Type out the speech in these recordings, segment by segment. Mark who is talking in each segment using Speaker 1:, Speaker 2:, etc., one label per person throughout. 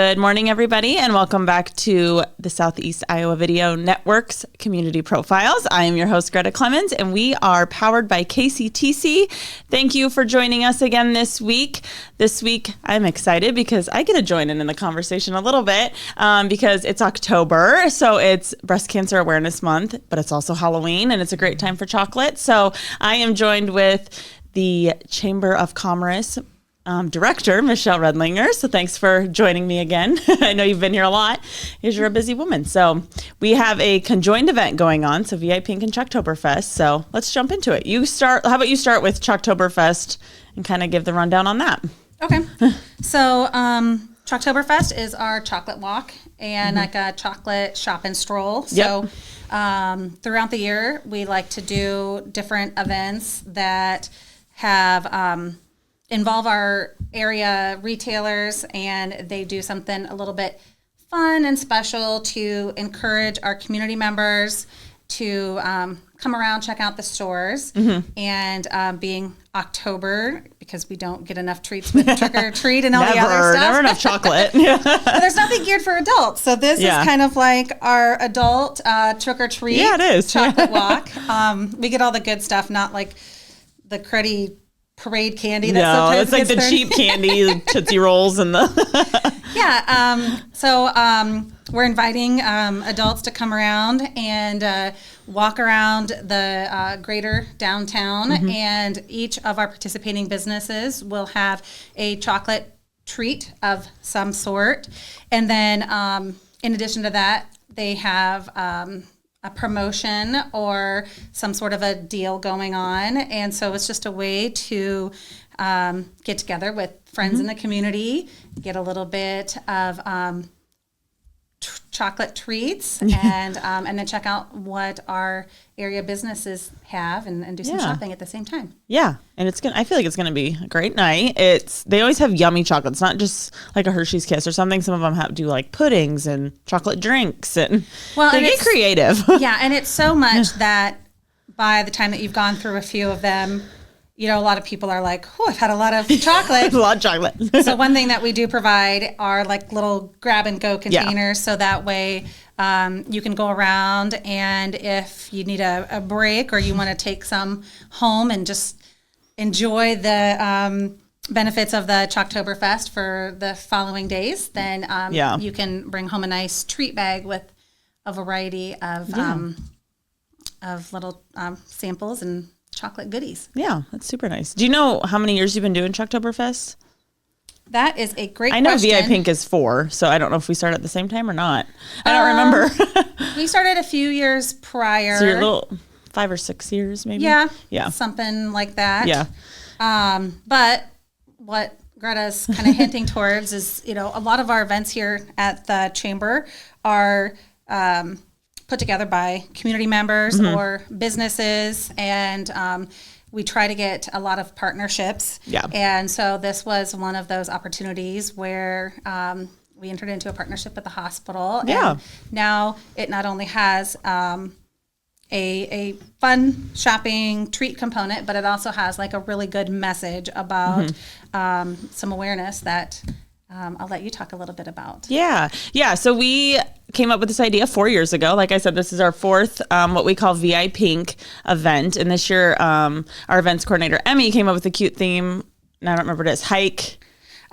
Speaker 1: Good morning, everybody, and welcome back to the Southeast Iowa Video Network's Community Profiles. I am your host, Greta Clemens, and we are powered by KCTC. Thank you for joining us again this week. This week, I'm excited because I get to join in the conversation a little bit because it's October, so it's Breast Cancer Awareness Month, but it's also Halloween, and it's a great time for chocolate. So I am joined with the Chamber of Commerce Director, Michelle Redlinger. So thanks for joining me again. I know you've been here a lot because you're a busy woman. So we have a conjoined event going on, so VI Pink and Choctoberfest. So let's jump into it. How about you start with Choctoberfest and kind of give the rundown on that?
Speaker 2: Okay. So Choctoberfest is our chocolate walk and like a chocolate shop and stroll. So throughout the year, we like to do different events that have involve our area retailers, and they do something a little bit fun and special to encourage our community members to come around, check out the stores. And being October, because we don't get enough treats with trick or treat and all the other stuff. Never
Speaker 1: enough chocolate.
Speaker 2: But there's nothing geared for adults. So this is kind of like our adult trick or treat chocolate walk. We get all the good stuff, not like the cruddy parade candy. That
Speaker 1: it's like the cheap candy, the Tootsie Rolls and the...
Speaker 2: So we're inviting adults to come around and walk around the greater downtown, and each of our participating businesses will have a chocolate treat of some sort. And then in addition to that, they have a promotion or some sort of a deal going on. And so it's just a way to get together with friends in the community, get a little bit of chocolate treats, and then check out what our area businesses have and do some shopping at the same time. Yeah.
Speaker 1: And I feel like it's gonna be a great night. They always have yummy chocolate. It's not just like a Hershey's Kiss or something. Some of them do like puddings and chocolate drinks, and they get creative.
Speaker 2: Yeah, and it's so much that by the time that you've gone through a few of them, you know, a lot of people are like, "Oh, I've had a lot of chocolate."
Speaker 1: A lot of chocolate.
Speaker 2: So one thing that we do provide are like little grab and go containers, so that way you can go around, and if you need a break or you want to take some home and just enjoy the benefits of the Choctoberfest for the following days, then you can bring home a nice treat bag with a variety of little samples and chocolate goodies.
Speaker 1: Yeah, that's super nice. Do you know how many years you've been doing Choctoberfest?
Speaker 2: That is a great question.
Speaker 1: I know VI Pink is 4, so I don't know if we started at the same time or not. I don't remember.
Speaker 2: We started a few years prior.
Speaker 1: So you're a little 5 or 6 years maybe?
Speaker 2: Yeah. Something like that.
Speaker 1: Yeah.
Speaker 2: But what Greta's kind of hinting towards is, you know, a lot of our events here at the Chamber are put together by community members or businesses, and we try to get a lot of partnerships. Yeah. And so this was one of those opportunities where we entered into a partnership with the hospital. Yeah. And now it not only has a fun shopping treat component, but it also has like a really good message about some awareness that I'll let you talk a little bit about.
Speaker 1: Yeah. So we came up with this idea 4 years ago. Like I said, this is our 4th, what we call VI Pink event. And this year, our events coordinator, Emmy, came up with a cute theme. And I don't remember what it is. Hike.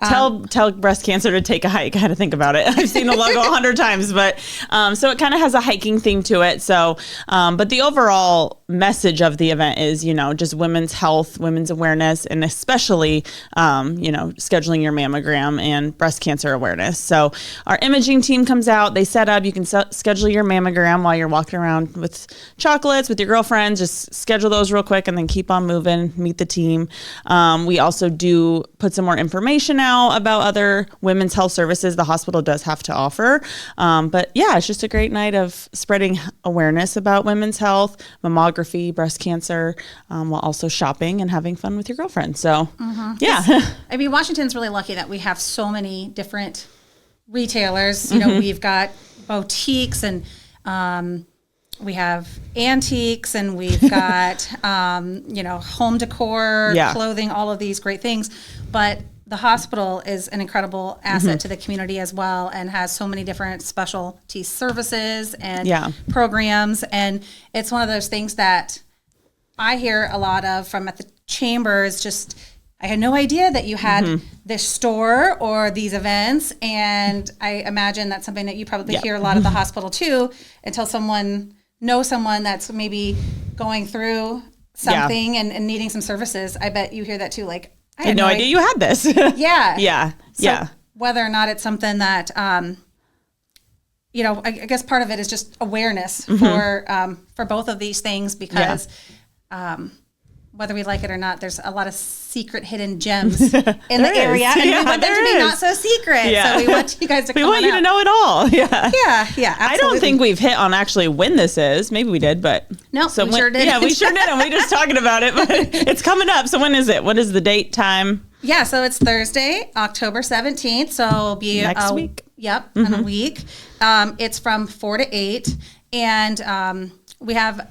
Speaker 1: Tell breast cancer to take a hike. I had to think about it. I've seen the logo 100 times, but so it kind of has a hiking theme to it. So, but the overall message of the event is, you know, just women's health, women's awareness, and especially, you know, scheduling your mammogram and breast cancer awareness. So our imaging team comes out, they set up, you can schedule your mammogram while you're walking around with chocolates, with your girlfriends, just schedule those real quick and then keep on moving, meet the team. We also do put some more information out about other women's health services the hospital does have to offer. But yeah, it's just a great night of spreading awareness about women's health, mammography, breast cancer, while also shopping and having fun with your girlfriend. So yeah.
Speaker 2: I mean, Washington's really lucky that we have so many different retailers. You know, we've got boutiques and we have antiques, and we've got, you know, home decor, clothing, all of these great things. But the hospital is an incredible asset to the community as well, and has so many different specialty services and programs. And it's one of those things that I hear a lot of from at the chamber is just, I had no idea that you had this store or these events. And I imagine that's something that you probably hear a lot at the hospital too, until someone knows someone that's maybe going through something and needing some services. I bet you hear that too. Like,
Speaker 1: I had no idea you had this.
Speaker 2: So whether or not it's something that, I guess part of it is just awareness for both of these things, because whether we like it or not, there's a lot of secret hidden gems in the area, and we want them to be not so secret. So we want you guys to come on out.
Speaker 1: We want you to know it all.
Speaker 2: Yeah, absolutely.
Speaker 1: I don't think we've hit on actually when this is. Maybe we did, but
Speaker 2: no, we sure did.
Speaker 1: Yeah, we sure did, and we're just talking about it. But it's coming up. So when is it? What is the date, time?
Speaker 2: Yeah, so it's Thursday, October 17th. So it'll be
Speaker 1: next week.
Speaker 2: Yep, in a week. It's from 4 to 8, and we have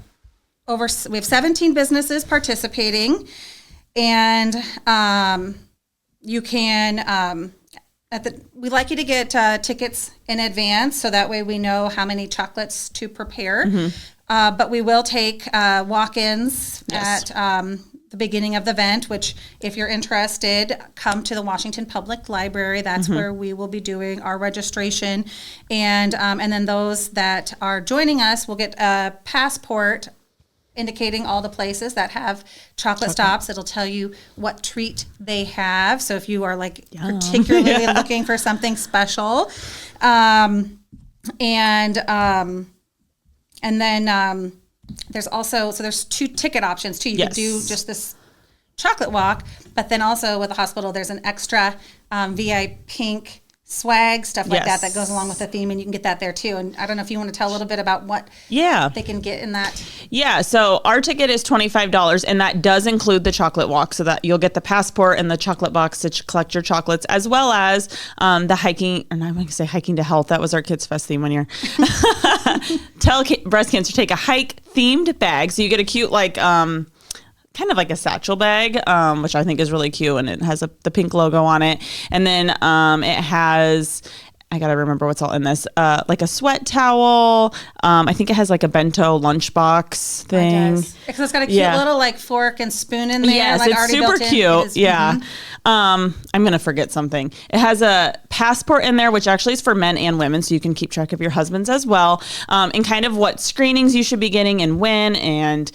Speaker 2: 17 businesses participating, and you can we'd like you to get tickets in advance, so that way we know how many chocolates to prepare. But we will take walk-ins at the beginning of the event, which, if you're interested, come to the Washington Public Library. That's where we will be doing our registration, and then those that are joining us will get a passport indicating all the places that have chocolate stops. It'll tell you what treat they have. So if you are particularly looking for something special, and then there's also, there's 2 ticket options too. You could do just this chocolate walk, but then also with the hospital, there's an extra VI pink swag, stuff like that goes along with the theme, and you can get that there too. And I don't know if you want to tell a little bit about what they can get in that.
Speaker 1: So our ticket is $25, and that does include the chocolate walk, so that you'll get the passport and the chocolate box to collect your chocolates, as well as the hiking, and I'm going to say hiking to health. That was our Kids Fest theme one year. Tell breast cancer, take a hike themed bag. So you get a cute, kind of like a satchel bag, which I think is really cute, and it has the pink logo on it. And then it has, I gotta remember what's all in this, like a sweat towel. I think it has like a bento lunchbox thing.
Speaker 2: It does. Because it's got a cute little fork and spoon in there.
Speaker 1: Yes, it's
Speaker 2: already
Speaker 1: super
Speaker 2: built
Speaker 1: cute. In. I'm gonna forget something. It has a passport in there, which actually is for men and women, so you can keep track of your husbands as well, and kind of what screenings you should be getting and when, and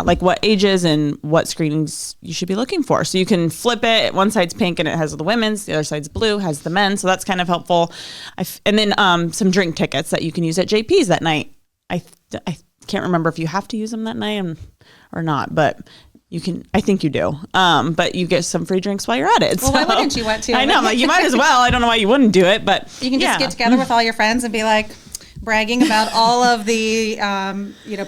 Speaker 1: like what ages and what screenings you should be looking for. So you can flip it. One side's pink and it has the women's. The other side's blue, has the men. So that's kind of helpful. And then some drink tickets that you can use at JP's that night. I can't remember if you have to use them that night or not, but you can. I think you do. But you get some free drinks while you're at it.
Speaker 2: Well, why wouldn't you want to?
Speaker 1: I know. You might as well. I don't know why you wouldn't do it, but
Speaker 2: you can just get together with all your friends and be like, bragging about all of the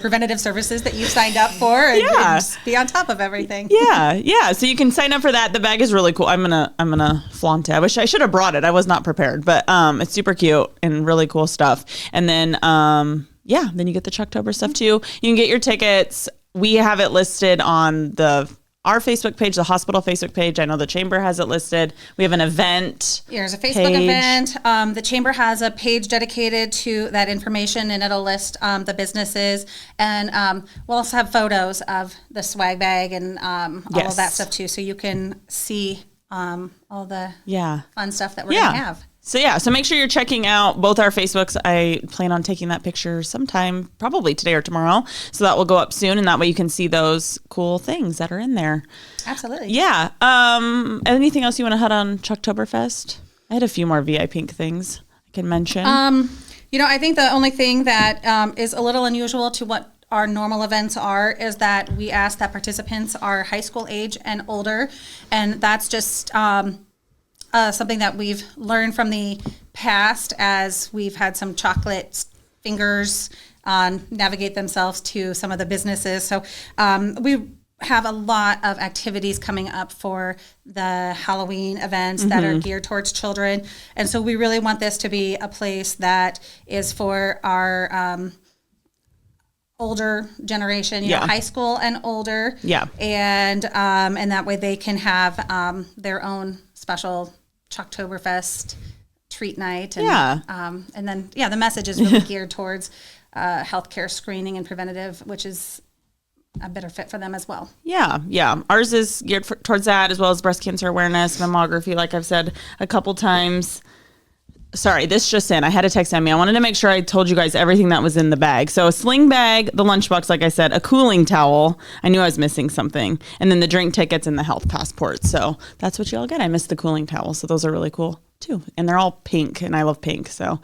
Speaker 2: preventative services that you signed up for, and just be on top of everything.
Speaker 1: So you can sign up for that. The bag is really cool. I'm gonna flaunt it. I wish I should have brought it. I was not prepared, but it's super cute and really cool stuff. And then then you get the Choctober stuff too. You can get your tickets. We have it listed on our Facebook page, the hospital Facebook page. I know the chamber has it listed. We have an event.
Speaker 2: There's a Facebook event. The chamber has a page dedicated to that information, and it'll list the businesses. And we'll also have photos of the swag bag and all of that stuff too, so you can see all the fun stuff that we're going to have.
Speaker 1: So make sure you're checking out both our Facebooks. I plan on taking that picture sometime, probably today or tomorrow. So that will go up soon, and that way you can see those cool things that are in there.
Speaker 2: Absolutely.
Speaker 1: Yeah. Anything else you want to hit on Choctoberfest? I had a few more VI Pink things I can mention.
Speaker 2: I think the only thing that is a little unusual to what our normal events are is that we ask that participants are high school age and older, and that's just something that we've learned from the past, as we've had some chocolate fingers navigate themselves to some of the businesses. So we have a lot of activities coming up for the Halloween events that are geared towards children. And so we really want this to be a place that is for our older generation, you know, high school and older.
Speaker 1: Yeah.
Speaker 2: And that way they can have their own special Choctoberfest treat night. And, and then, the message is really geared towards healthcare screening and preventative, which is a better fit for them as well. Yeah. Ours is geared
Speaker 1: towards that, as well as breast cancer awareness, mammography, like I've said a couple times. Sorry, this just in. I had a text on me. I wanted to make sure I told you guys everything that was in the bag. So a sling bag, the lunchbox, like I said, a cooling towel. I knew I was missing something. And then the drink tickets and the health passport. So that's what you all get. I missed the cooling towel. So those are really cool too. And they're all pink, and I love pink. So,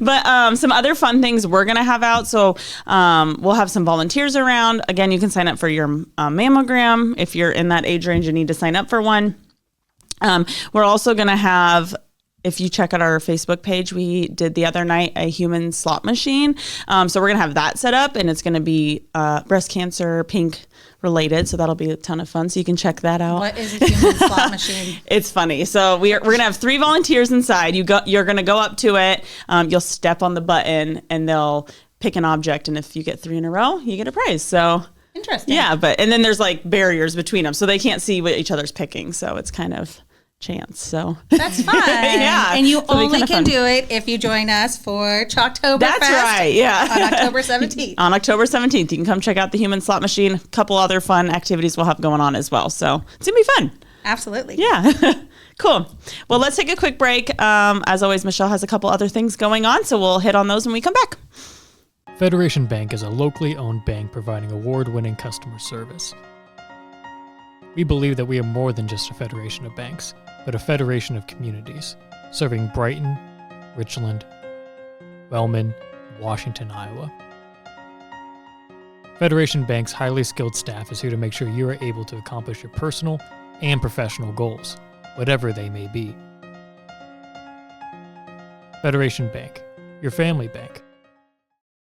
Speaker 1: but some other fun things we're going to have out. So we'll have some volunteers around. Again, you can sign up for your mammogram. If you're in that age range, you need to sign up for one. We're also going to have, if you check out our Facebook page, we did the other night a human slot machine. So we're going to have that set up, and it's going to be breast cancer, pink related. So that'll be a ton of fun. So you can check that out.
Speaker 2: What is a human slot machine?
Speaker 1: It's funny. So we're going to have 3 volunteers inside. You're going to go up to it. You'll step on the button, and they'll pick an object. And if you get 3 in a row, you get a prize. So
Speaker 2: interesting.
Speaker 1: Yeah. And then there's like barriers between them, so they can't see what each other's picking. So it's kind of chance. So
Speaker 2: that's fun. And you only can do it if you join us for Choctoberfest.
Speaker 1: That's right. Yeah.
Speaker 2: On October 17th.
Speaker 1: On October 17th, you can come check out the human slot machine. A couple other fun activities we'll have going on as well. So it's gonna be fun.
Speaker 2: Absolutely.
Speaker 1: Yeah. Cool. Well, let's take a quick break. As always, Michelle has a couple other things going on, so we'll hit on those when we come back.
Speaker 3: Federation Bank is a locally owned bank providing award-winning customer service. We believe that we are more than just a federation of banks, but a federation of communities, serving Brighton, Richland, Wellman, and Washington, Iowa. Federation Bank's highly skilled staff is here to make sure you are able to accomplish your personal and professional goals, whatever they may be. Federation Bank, your family bank.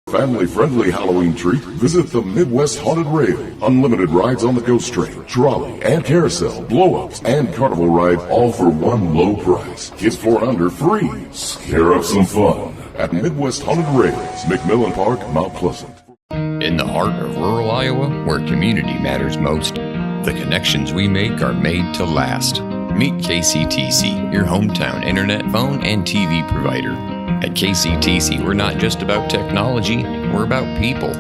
Speaker 4: Family-friendly Halloween treat, visit the Midwest Haunted Rail. Unlimited rides on the Ghost Train, trolley, and carousel, blow-ups, and carnival rides, all for one low price. Kids 4 and under, free. Scare up some fun at Midwest Haunted Rails, McMillan Park, Mount Pleasant.
Speaker 5: In the heart of rural Iowa, where community matters most, the connections we make are made to last. Meet KCTC, your hometown internet, phone, and TV provider. At KCTC, we're not just about technology, we're about people.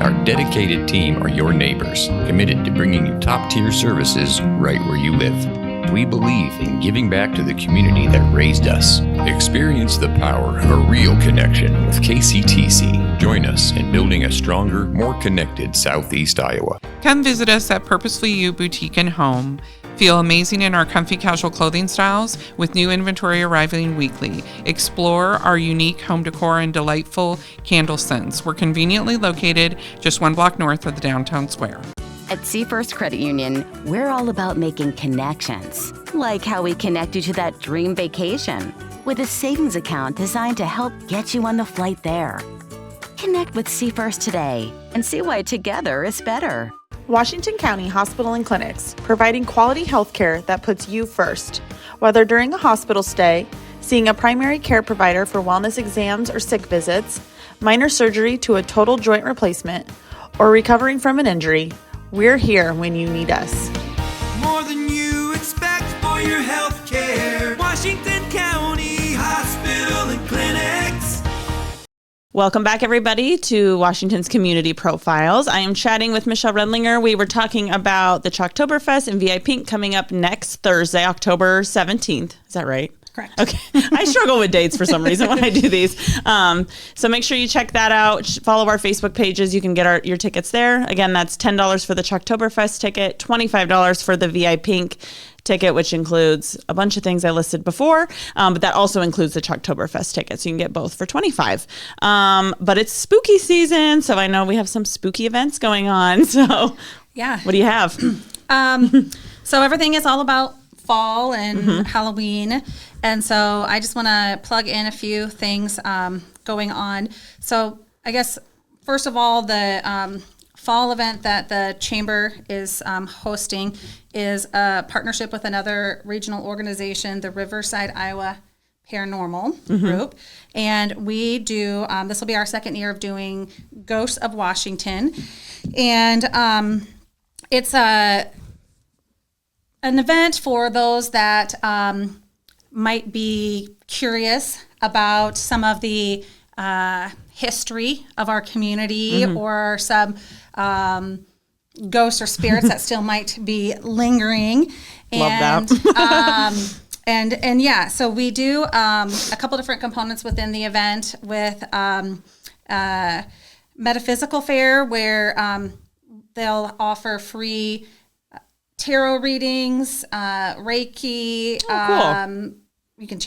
Speaker 5: Our dedicated team are your neighbors, committed to bringing you top-tier services right where you live. We believe in giving back to the community that raised us. Experience the power of a real connection with KCTC. Join us in building a stronger, more connected Southeast Iowa.
Speaker 6: Come visit us at Purposefully You Boutique and Home. Feel amazing in our comfy casual clothing styles with new inventory arriving weekly. Explore our unique home decor and delightful candle scents. We're conveniently located just 1 block north of the downtown square.
Speaker 7: At Seafirst Credit Union, we're all about making connections, like how we connect you to that dream vacation with a savings account designed to help get you on the flight there. Connect with Seafirst today and see why together is better.
Speaker 8: Washington County Hospital and Clinics, providing quality health care that puts you first. Whether during a hospital stay, seeing a primary care provider for wellness exams or sick visits, minor surgery to a total joint replacement, or recovering from an injury, we're here when you need us.
Speaker 9: More than you expect for your health care. Washington County Hospital and Clinics.
Speaker 1: Welcome back, everybody, to Washington's Community Profiles. I am chatting with Michelle Redlinger. We were talking about the Choctoberfest and VI Pink coming up next Thursday, October 17th. Is that right?
Speaker 2: Correct.
Speaker 1: Okay. I struggle with dates for some reason when I do these. So make sure you check that out. Follow our Facebook pages. You can get your tickets there. Again, that's $10 for the Choctoberfest ticket, $25 for the VI Pink ticket, which includes a bunch of things I listed before, but that also includes the Choctoberfest ticket, so you can get both for $25. But it's spooky season, so I know we have some spooky events going on. So
Speaker 2: yeah,
Speaker 1: what do you have?
Speaker 2: So everything is all about fall and Halloween, and so I just want to plug in a few things going on. So I guess first of all, the fall event that the Chamber is hosting is a partnership with another regional organization, the Riverside, Iowa Paranormal group, and we do. This will be our second year of doing Ghosts of Washington, and it's an event for those that might be curious about some of the history of our community, or some ghosts or spirits that still might be lingering.
Speaker 1: Love
Speaker 2: that. And yeah, so we do a couple different components within the event with metaphysical fair, where they'll offer free tarot readings, Reiki.
Speaker 1: Cool.
Speaker 2: You can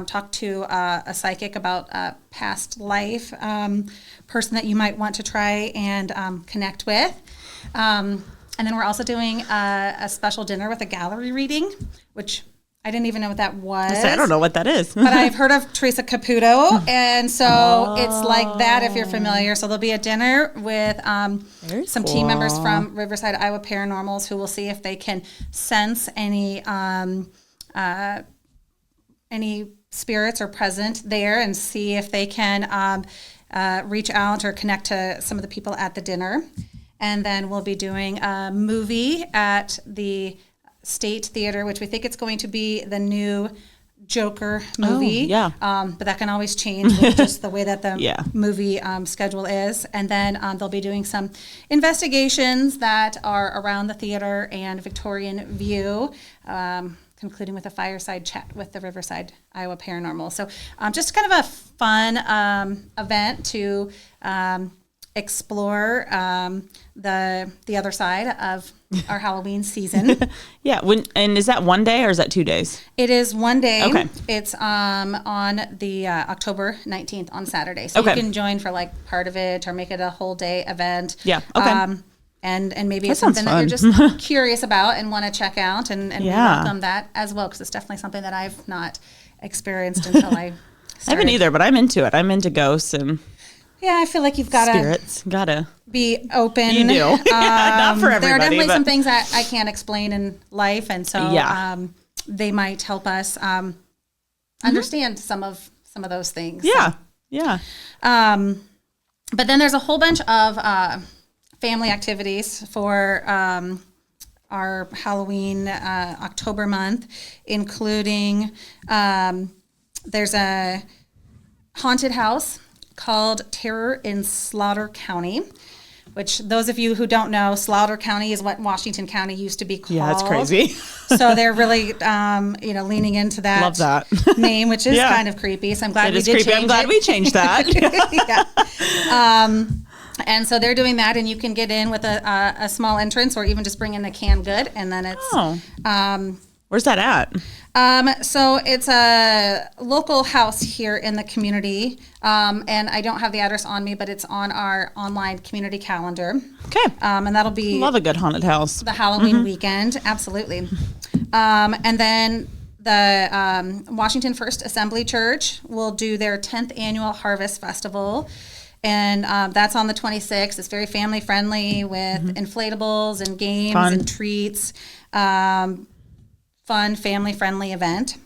Speaker 2: talk to a psychic about a past life person that you might want to try and connect with. And then we're also doing a special dinner with a gallery reading, which I didn't even know what that was.
Speaker 1: I don't know what that is.
Speaker 2: But I've heard of Teresa Caputo, and so it's like that if you're familiar. So there'll be a dinner with some team members from Riverside, Iowa Paranormals, who will see if they can sense any spirits are present there, and see if they can reach out or connect to some of the people at the dinner. And then we'll be doing a movie at the State Theater, which we think it's going to be the new Joker movie.
Speaker 1: Oh, yeah.
Speaker 2: But that can always change with just the way that the
Speaker 1: Yeah.
Speaker 2: movie schedule is. And then they'll be doing some investigations that are around the theater and Victorian View, concluding with a fireside chat with the Riverside, Iowa Paranormal. So just kind of a fun event to explore the other side of our Halloween season.
Speaker 1: Yeah. And is that one day or is that 2 days?
Speaker 2: It is one day.
Speaker 1: Okay.
Speaker 2: It's on the October 19th on Saturday. So
Speaker 1: Okay.
Speaker 2: you can join for like part of it or make it a whole day event.
Speaker 1: Yeah. Okay.
Speaker 2: And maybe
Speaker 1: That
Speaker 2: it's something that
Speaker 1: sounds
Speaker 2: you're just curious about and want to check out, and we
Speaker 1: Yeah.
Speaker 2: welcome that as well, because it's definitely something that I've not experienced until I started.
Speaker 1: I haven't either, but I'm into it. I'm into ghosts and
Speaker 2: Yeah, I feel like you've got to
Speaker 1: spirits. Gotta.
Speaker 2: be open.
Speaker 1: You do. Not for everybody.
Speaker 2: There are definitely
Speaker 1: but
Speaker 2: some things that I can't explain in life, and so
Speaker 1: Yeah.
Speaker 2: they might help us understand some of those things.
Speaker 1: Yeah. Yeah.
Speaker 2: But then there's a whole bunch of family activities for our Halloween October month, including there's a haunted house called Terror in Slaughter County, which those of you who don't know, Slaughter County is what Washington County used to be called.
Speaker 1: Yeah, that's crazy.
Speaker 2: So they're really, leaning into that,
Speaker 1: Love that.
Speaker 2: name, which is
Speaker 1: Yeah.
Speaker 2: kind of creepy. So I'm glad
Speaker 1: It
Speaker 2: we
Speaker 1: is
Speaker 2: did
Speaker 1: creepy.
Speaker 2: change
Speaker 1: I'm glad
Speaker 2: it.
Speaker 1: we changed that.
Speaker 2: Yeah. And so they're doing that, and you can get in with a small entrance, or even just bring in a canned good, and then it's.
Speaker 1: Oh. Where's that at?
Speaker 2: So it's a local house here in the community, and I don't have the address on me, but it's on our online community calendar.
Speaker 1: Okay.
Speaker 2: And that'll be
Speaker 1: Love a good haunted house.
Speaker 2: the Halloween weekend, absolutely. And then the Washington First Assembly Church will do their 10th annual Harvest Festival. And that's on the 26th. It's very family friendly with inflatables and games
Speaker 1: Fun.
Speaker 2: and treats. Fun, family friendly event.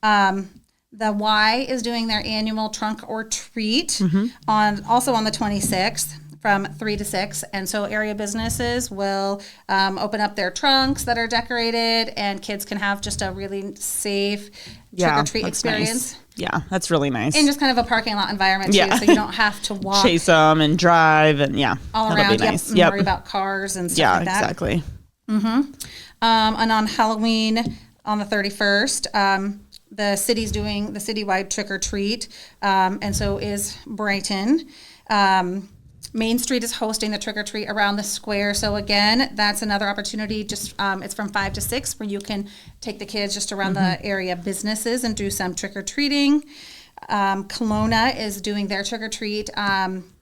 Speaker 2: The Y is doing their annual trunk or treat also on the 26th from 3 to 6. And so area businesses will open up their trunks that are decorated, and kids can have just a really safe trick or treat
Speaker 1: that's
Speaker 2: experience.
Speaker 1: Nice. Yeah, that's really nice.
Speaker 2: And just kind of a parking lot environment too,
Speaker 1: Yeah.
Speaker 2: so you don't have to walk
Speaker 1: Chase them and drive and
Speaker 2: all
Speaker 1: that'll
Speaker 2: around.
Speaker 1: be nice.
Speaker 2: And worry about cars and stuff like that.
Speaker 1: Exactly.
Speaker 2: And on Halloween, on the 31st, the city's doing the citywide trick or treat, and so is Brighton. Main Street is hosting the trick or treat around the square. So again, that's another opportunity. Just it's from 5 to 6, where you can take the kids just around the area businesses and do some trick or treating. Kelowna is doing their trick or treat.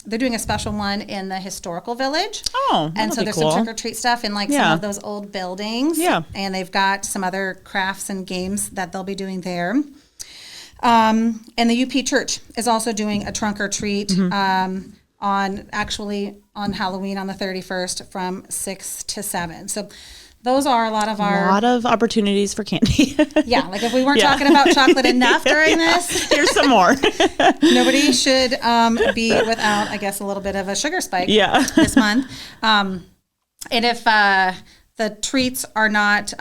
Speaker 2: They're doing a special one in the historical village.
Speaker 1: Oh,
Speaker 2: and so
Speaker 1: that'll be
Speaker 2: there's
Speaker 1: cool.
Speaker 2: some trick or treat stuff in like some
Speaker 1: Yeah.
Speaker 2: of those old buildings.
Speaker 1: Yeah.
Speaker 2: And they've got some other crafts and games that they'll be doing there. And the UP Church is also doing a trunk or treat on Halloween on the 31st from 6 to 7. So those are a lot of
Speaker 1: A
Speaker 2: our,
Speaker 1: lot of opportunities for candy.
Speaker 2: yeah, like if we weren't
Speaker 1: Yeah.
Speaker 2: talking about chocolate enough during this,
Speaker 1: Here's some more.
Speaker 2: nobody should be without, I guess, a little bit of a sugar spike
Speaker 1: Yeah.
Speaker 2: this month. And if the treats are not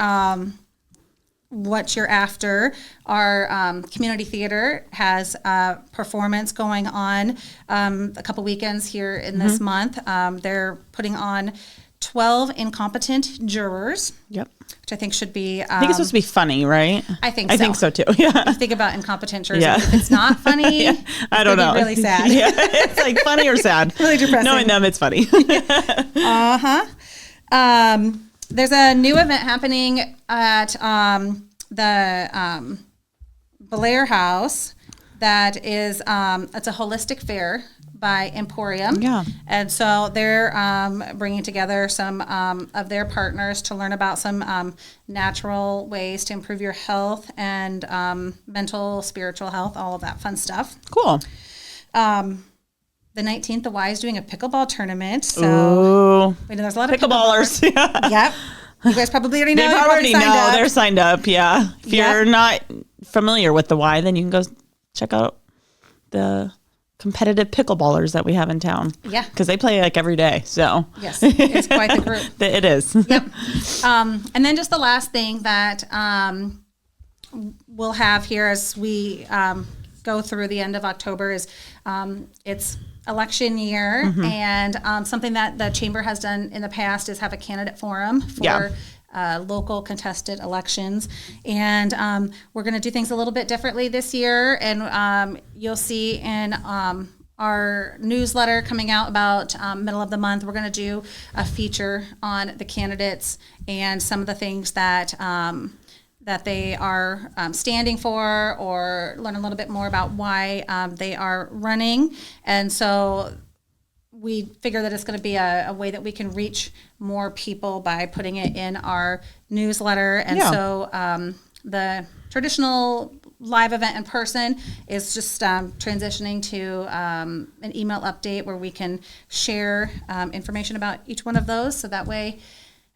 Speaker 2: what you're after, our community theater has a performance going on a couple weekends here in this month. They're putting on 12 incompetent jurors,
Speaker 1: Yep.
Speaker 2: which I think should be.
Speaker 1: I think it's supposed to be funny, right?
Speaker 2: I think
Speaker 1: I think so too. Yeah.
Speaker 2: You think about incompetent jurors.
Speaker 1: Yeah.
Speaker 2: If it's not funny,
Speaker 1: Yeah. I don't know.
Speaker 2: Be really sad.
Speaker 1: Yeah. It's like funny or sad.
Speaker 2: Really depressing.
Speaker 1: Knowing them, it's funny.
Speaker 2: There's a new event happening at the Belair House that is it's a holistic fair by Emporium.
Speaker 1: Yeah.
Speaker 2: And so they're bringing together some of their partners to learn about some natural ways to improve your health and mental, spiritual health, all of that fun stuff.
Speaker 1: Cool.
Speaker 2: The 19th, the Y is doing a pickleball tournament. So
Speaker 1: Ooh.
Speaker 2: we know there's a lot of
Speaker 1: Pickleballers. Yeah.
Speaker 2: Yep. You guys probably already know.
Speaker 1: They
Speaker 2: You're
Speaker 1: already
Speaker 2: probably signed
Speaker 1: know.
Speaker 2: up.
Speaker 1: They're signed up. Yeah. If
Speaker 2: Yep.
Speaker 1: you're not familiar with the Y, then you can go check out the competitive pickleballers that we have in town.
Speaker 2: Yeah.
Speaker 1: Because they play like every day. So
Speaker 2: Yes, it's quite the group.
Speaker 1: it is.
Speaker 2: Yep. And then just the last thing that we'll have here as we go through the end of October is it's election year, and something that the chamber has done in the past is have a candidate forum for local contested elections. And we're going to do things a little bit differently this year, and you'll see in our newsletter coming out about middle of the month, we're going to do a feature on the candidates and some of the things that that they are standing for, or learn a little bit more about why they are running. And so we figure that it's going to be a way that we can reach more people by putting it in our newsletter. And so the traditional live event in person is just transitioning to an email update where we can share information about each one of those. So that way,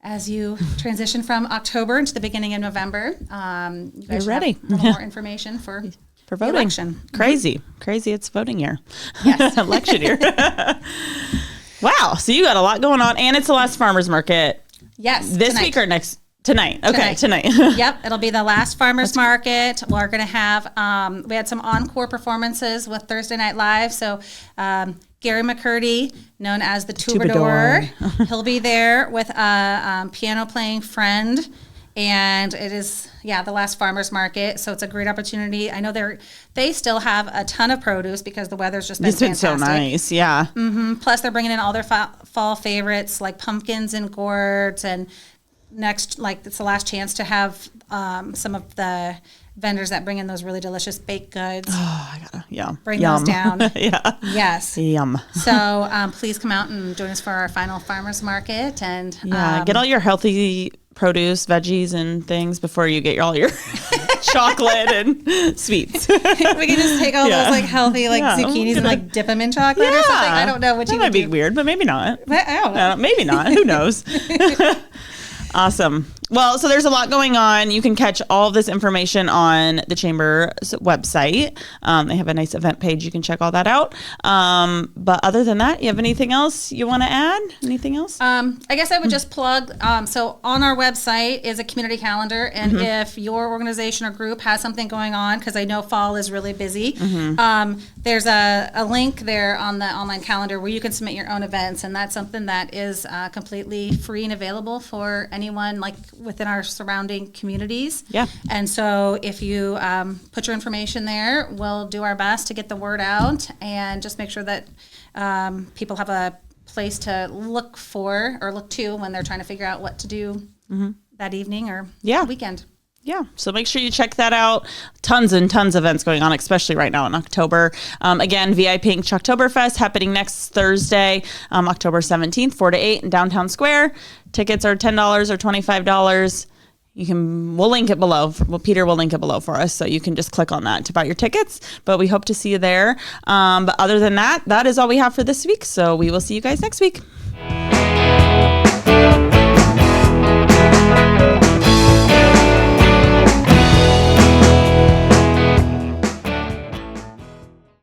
Speaker 2: as you transition from October into the beginning of November, you guys
Speaker 1: You're
Speaker 2: should
Speaker 1: ready.
Speaker 2: have a little more information for the
Speaker 1: voting.
Speaker 2: election.
Speaker 1: Crazy. It's voting year.
Speaker 2: Yes.
Speaker 1: Election year. Wow. So you got a lot going on, and it's the last farmers market
Speaker 2: Yes.
Speaker 1: this
Speaker 2: tonight.
Speaker 1: week or next? Tonight. Okay, tonight.
Speaker 2: Yep, it'll be the last farmers market. We're going to have, we had some encore performances with Thursday Night Live. So Gary McCurdy, known as the Troubadour, he'll be there with a piano playing friend. And it is, the last farmers market. So it's a great opportunity. I know they still have a ton of produce because the weather's just been
Speaker 1: It's been
Speaker 2: fantastic.
Speaker 1: so nice. Yeah.
Speaker 2: Plus, they're bringing in all their fall favorites like pumpkins and gourds. And next, it's the last chance to have some of the vendors that bring in those really delicious baked goods.
Speaker 1: Oh, I gotta
Speaker 2: Bring those down.
Speaker 1: Yeah.
Speaker 2: Yes.
Speaker 1: Yum.
Speaker 2: So please come out and join us for our final farmers market. And
Speaker 1: Get all your healthy produce, veggies, and things before you get all your chocolate and sweets.
Speaker 2: we can just take all those healthy zucchinis and dip them in chocolate or something. I don't know what you
Speaker 1: might
Speaker 2: would
Speaker 1: be
Speaker 2: do.
Speaker 1: weird, but maybe not.
Speaker 2: I don't know.
Speaker 1: Maybe not. Who knows? Awesome. Well, so there's a lot going on. You can catch all of this information on the Chamber's website. They have a nice event page. You can check all that out. But other than that, you have anything else you want to add? Anything else?
Speaker 2: I guess I would just plug, so on our website is a community calendar, and if your organization or group has something going on, because I know fall is really busy, there's a link there on the online calendar where you can submit your own events, and that's something that is completely free and available for anyone within our surrounding communities.
Speaker 1: Yeah.
Speaker 2: And so if you put your information there, we'll do our best to get the word out and just make sure that people have a place to look for or look to when they're trying to figure out what to do that evening or weekend.
Speaker 1: Yeah, so make sure you check that out. Tons and tons of events going on, especially right now in October. Again, VI Pink Choctoberfest happening next Thursday, October 17th, 4 to 8 in Downtown Square. Tickets are $10 or $25. We'll link it below. Peter will link it below for us, so you can just click on that to buy your tickets. But we hope to see you there. But other than that, that is all we have for this week. So we will see you guys next week.